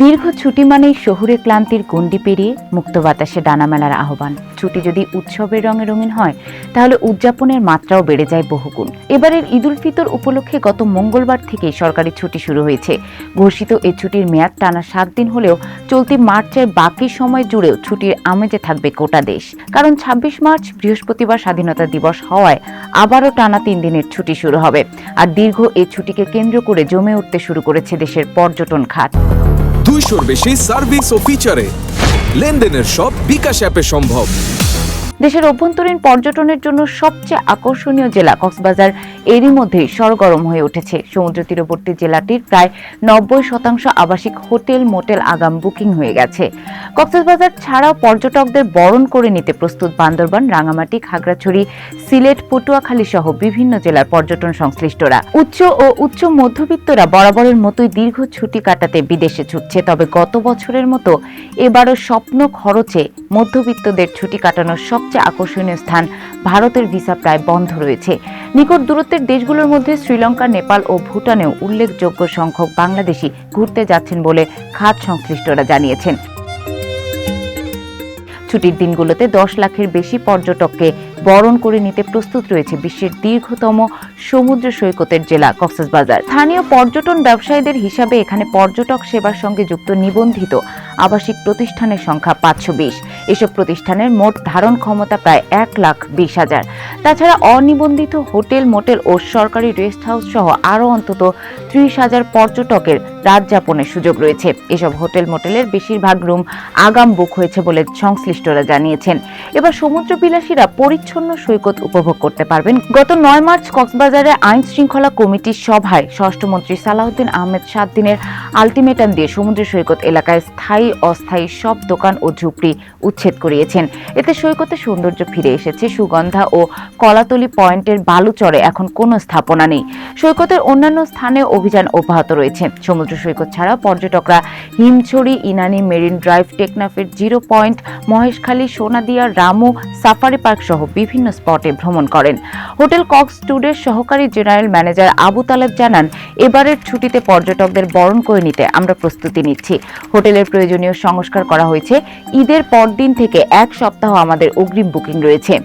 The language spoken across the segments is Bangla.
দীর্ঘ ছুটি মানেই শহুরে ক্লান্তির গণ্ডি পেরিয়ে মুক্ত বাতাসে ডানা মেলার আহ্বান। ছুটি যদি উৎসবের রঙে রঙিন হয় তাহলে উদযাপনের মাত্রাও বেড়ে যায় বহুগুণ। এবারের ঈদ উল ফিতর উপলক্ষে গত মঙ্গলবার থেকেই সরকারি ছুটি শুরু হয়েছে। ঘোষিত এই ছুটির মেয়াদ টানা 7 দিন হলেও চলতি মার্চের বাকি সময় জুড়েও ছুটির আমেজে থাকবে গোটা দেশ। কারণ 26 মার্চ বৃহস্পতিবার স্বাধীনতা দিবস হওয়ায় আবারও টানা 3 দিনের ছুটি শুরু হবে। আর দীর্ঘ এই ছুটিকে কেন্দ্র করে জমে উঠতে শুরু করেছে দেশের পর্যটন খাত। 200-র বেশি সার্ভিস ও ফিচারে লেনদেনের সব বিকাশ অ্যাপে সম্ভব। দেশের অভ্যন্তরীণ পর্যটনের জন্য সবচেয়ে আকর্ষণীয় জেলা কক্সবাজার এরই মধ্যেই সরগরম হয়ে উঠেছে। সমুদ্র তীরবর্তী জেলাটির প্রায় 90% আবাসিক হোটেল মোটেল আগাম বুকিং হয়ে গেছে। কক্সবাজার ছাড়াও পর্যটকদের বরণ করে নিতে প্রস্তুত বান্দরবান, রাঙামাটি, খাগড়াছড়ি, সিলেট, পটুয়াখালী সহ বিভিন্ন জেলার পর্যটন সংশ্লিষ্টরা। উচ্চ ও উচ্চ মধ্যবিত্তরা বরাবরের মতোই দীর্ঘ ছুটি কাটাতে বিদেশে ছুটছে। তবে গত বছরের মতো এবারও স্বপ্ন খরচে মধ্যবিত্তদের ছুটি কাটানোর সবচেয়ে আকর্ষণীয় স্থান ভারতের ভিসা প্রায় বন্ধ রয়েছে। নিকট দূরত্বের দেশগুলোর মধ্যে শ্রীলঙ্কা, নেপাল ও ভুটানেও উল্লেখযোগ্য সংখ্যক বাংলাদেশি ঘুরতে যাচ্ছেন বলে খাত সংশ্লিষ্টরা জানিয়েছেন। ছুটির দিনগুলোতে 10 লাখের বেশি পর্যটককে বরণ করে নিতে প্রস্তুত রয়েছে বিশ্বের দীর্ঘতম সমুদ্র সৈকতের জেলা কক্সবাজার। স্থানীয় পর্যটন ব্যবসায়ীদের হিসাবে এখানে পর্যটক সেবার সঙ্গে যুক্ত নিবন্ধিত আবাসিক প্রতিষ্ঠানের সংখ্যা 520। এসব প্রতিষ্ঠানের মোট ধারণ ক্ষমতা প্রায় 1,20,000। তাছাড়া অনিবন্ধিত হোটেল মোটেল ও সরকারি রেস্ট হাউস সহ আরও অন্তত 30,000 পর্যটকের রাত যাপনের সুযোগ রয়েছে। এসব হোটেল মোটেলের বেশিরভাগ রুম আগাম বুক হয়েছে বলে সংশ্লিষ্টরা জানিয়েছেন। এবার সমুদ্র বিলাসীরা পরিচ্ছন্ন সৈকত উপভোগ করতে পারবেন। গত 9 মার্চ কক্সবাজারে আইন শৃঙ্খলা কমিটির সভায় স্বরাষ্ট্রমন্ত্রী সালাউদ্দিন আহমেদ 7 দিনের আলটিমেটাম দিয়ে সমুদ্র সৈকত এলাকায় স্থায়ী অস্থায়ী সব দোকান ও ঝুপড়ি উচ্ছেদ করিয়েছেন। এতে সৈকতে সৌন্দর্য ফিরে এসেছে। সুগন্ধা ও কলাতলি পয়েন্টের বালুচরে এখন কোনো স্থাপনা নেই। সৈকতের অন্যান্য স্থানে অভিযান অব্যাহত রয়েছে। সমুদ্র সৈকত ছাড়া পর্যটকরা হিমছড়ি, ইনানি, মেরিন ড্রাইভ, টেকনাফের zero point, Maheshkhali, Sonadia, Ramu, safari park সহ বিভিন্ন স্পটে ভ্রমণ করেন। হোটেল কক্স ট্যুরের সহকারী জেনারেল ম্যানেজার আবু তালেব জানান, এবারের ছুটিতে পর্যটকদের বরণ করে নিতে আমরা প্রস্তুতি নিচ্ছি। হোটেলের প্রয়োজনীয় সংস্কার করা হয়েছে। ঈদের পরদিন থেকে 1 সপ্তাহ আমাদের অগ্রিম বুকিং রয়েছে।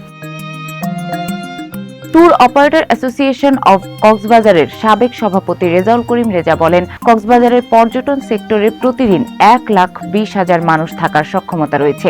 ট্যুর অপারেটর অ্যাসোসিয়েশন অব কক্সবাজারের সাবেক সভাপতি রেজাউল করিম রেজা বলেন, কক্সবাজারের পর্যটন সেক্টরে প্রতিদিন 1,20,000 মানুষ থাকার সক্ষমতা রয়েছে।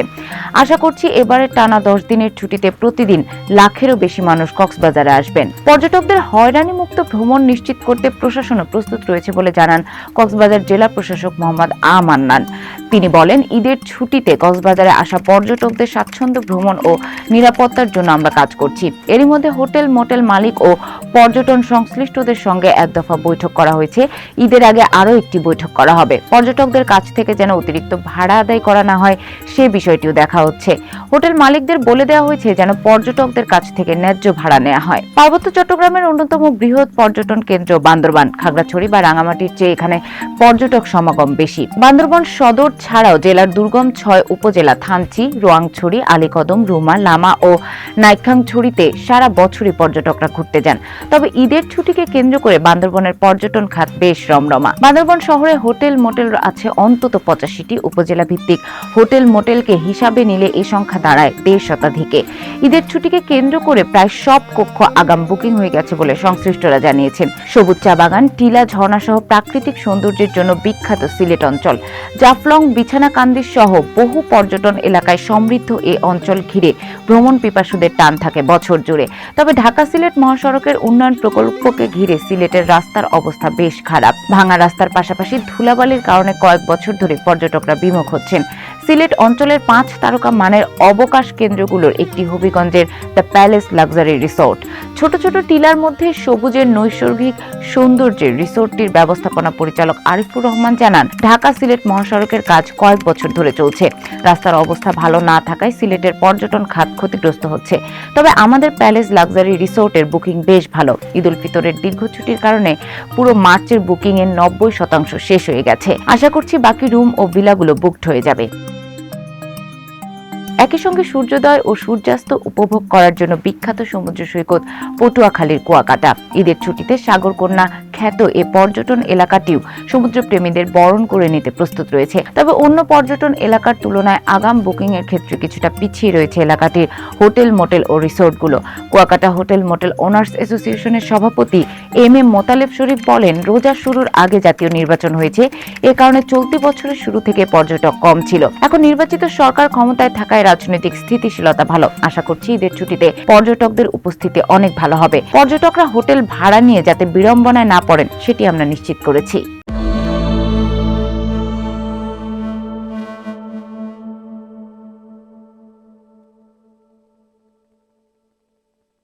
আশা করছি এবারে টানা 10 দিনের ছুটিতে প্রতিদিন লাখেরও বেশি মানুষ কক্সবাজারে আসবেন। পর্যটকদের হয়রানি মুক্ত ভ্রমণ নিশ্চিত করতে প্রশাসনও প্রস্তুত রয়েছে বলে জানান কক্সবাজার জেলা প্রশাসক মোহাম্মদ মান্নান। তিনি বলেন, ঈদের ছুটিতে কক্সবাজারে আসা পর্যটকদের স্বাচ্ছন্দ্য ভ্রমণ ও নিরাপত্তার জন্য আমরা কাজ করছি। এরই মধ্যে হোটেল মোটেল মালিক ও পর্যটন সংশ্লিষ্টদের সঙ্গে 1 দফা বৈঠক করা হয়েছে। ঈদের আগে আরও একটি বৈঠক করা হবে। পর্যটকদের কাছ থেকে যেন অতিরিক্ত ভাড়া আদায় করা না হয় সে বিষয়টিও দেখা হচ্ছে। হোটেল মালিকদের বলে দেওয়া হয়েছে যেন পর্যটকদের কাছ থেকে ন্যায্য ভাড়া নেওয়া হয়। পার্বত্য চট্টগ্রামের অন্যতম বৃহৎ পর্যটন কেন্দ্র বান্দরবান, খাগড়াছড়ি বা রাঙামাটির চেয়ে এখানে পর্যটক সমাগম বেশি। বান্দরবান সদর ছাড়াও জেলার দুর্গম 6 উপজেলা থানচি, রোয়াংছড়ি, আলীকদম, রুমা, লামা ও নাইক্ষ্যংছড়িতে সারা বছরই পর্যটকরা ঘুরতে যান। তবে ঈদের ছুটিকে কেন্দ্র করে বান্দরবনের পর্যটন খাত বেশ রমরমা। বান্দরবন শহরে হোটেল মোটেল আছে অন্তত 85টি। উপজেলা ভিত্তিক হোটেল মোটেলকে হিসাবে নিলে এই সংখ্যা দাঁড়ায় 1.5 শতাধিকে। ঈদের ছুটিকে কেন্দ্র করে প্রায় সব কক্ষ আগাম বুকিং হয়ে গেছে বলে সংশ্লিষ্টরা জানিয়েছেন। সবুজ চা বাগান, টিলা, ঝর্ণা সহ প্রাকৃতিক সৌন্দর্যের জন্য বিখ্যাত সিলেট অঞ্চল, জাফলং, বিছানাকান্দি সহ বহু পর্যটন এলাকায় সমৃদ্ধ এই অঞ্চল ঘিরে ভ্রমণ পিপাসুদের টান থাকে বছর জুড়ে। তবে ঢাকা সিলেট মহাসড়কের উন্নয়ন প্রকল্পকে ঘিরে সিলেটের রাস্তার অবস্থা বেশ খারাপ। ভাঙা রাস্তার পাশাপাশি ধুলাবালির কারণে কয়েক বছর ধরে পর্যটকরা বিমুখ হচ্ছেন। সিলেট অঞ্চলের 5 তারকা মানের অবকাশ কেন্দ্রগুলোর একটি হবিগঞ্জের দ্য প্যালেস লাক্সারি রিসোর্ট। ছোট ছোট টিলার মধ্যে সবুজের নৈসর্গিক সৌন্দর্যের রিসোর্টটির ব্যবস্থাপনা পরিচালক আরিফুর রহমান জানান, ঢাকা সিলেট মহাসড়কের কাজ কয়েক বছর ধরে চলছে। রাস্তার অবস্থা ভালো না থাকায় সিলেটের পর্যটন খাত ক্ষতিগ্রস্ত হচ্ছে। তবে আমাদের প্যালেস লাক্সারি রিসোর্টের বুকিং বেশ ভালো। ঈদ উল ফিতরের দীর্ঘ ছুটির কারণে পুরো মার্চের বুকিং এর 90% শেষ হয়ে গেছে। আশা করছি বাকি রুম ও ভিলাগুলো বুকড হয়ে যাবে। একই সঙ্গে সূর্যোদয় ও সূর্যাস্ত উপভোগ করার জন্য বিখ্যাত সমুদ্র সৈকত পটুয়াখালীর কুয়াকাটা। ঈদের ছুটিতে সাগরকন্যা খ্যাত এ পর্যটন এলাকাটিও সমুদ্রপ্রেমীদের বরণ করে নিতে প্রস্তুত রয়েছে। তবে অন্য পর্যটন এলাকার তুলনায় আগাম বুকিং এর ক্ষেত্রে কিছুটা পিছিয়ে রয়েছে এলাকাটির হোটেল, মোটেল ও রিসোর্টগুলো। কুয়াকাটা হোটেল মোটেল ওনার্স অ্যাসোসিয়েশনের সভাপতি এম মোতালেব শরীফ বলেন, রোজা শুরুর আগে জাতীয় নির্বাচন হয়েছে, এ কারণে চলতি বছরের শুরু থেকে পর্যটক কম ছিল। এখন নির্বাচিত সরকার ক্ষমতায় থাকায় রাজনৈতিক স্থিতিশীলতা ভালো। আশা করছি ঈদের ছুটিতে পর্যটকদের উপস্থিতি অনেক ভালো হবে। পর্যটকরা হোটেল ভাড়া নিয়ে যাতে বিড়ম্বনায় না পড়েন সেটি আমরা নিশ্চিত করেছি।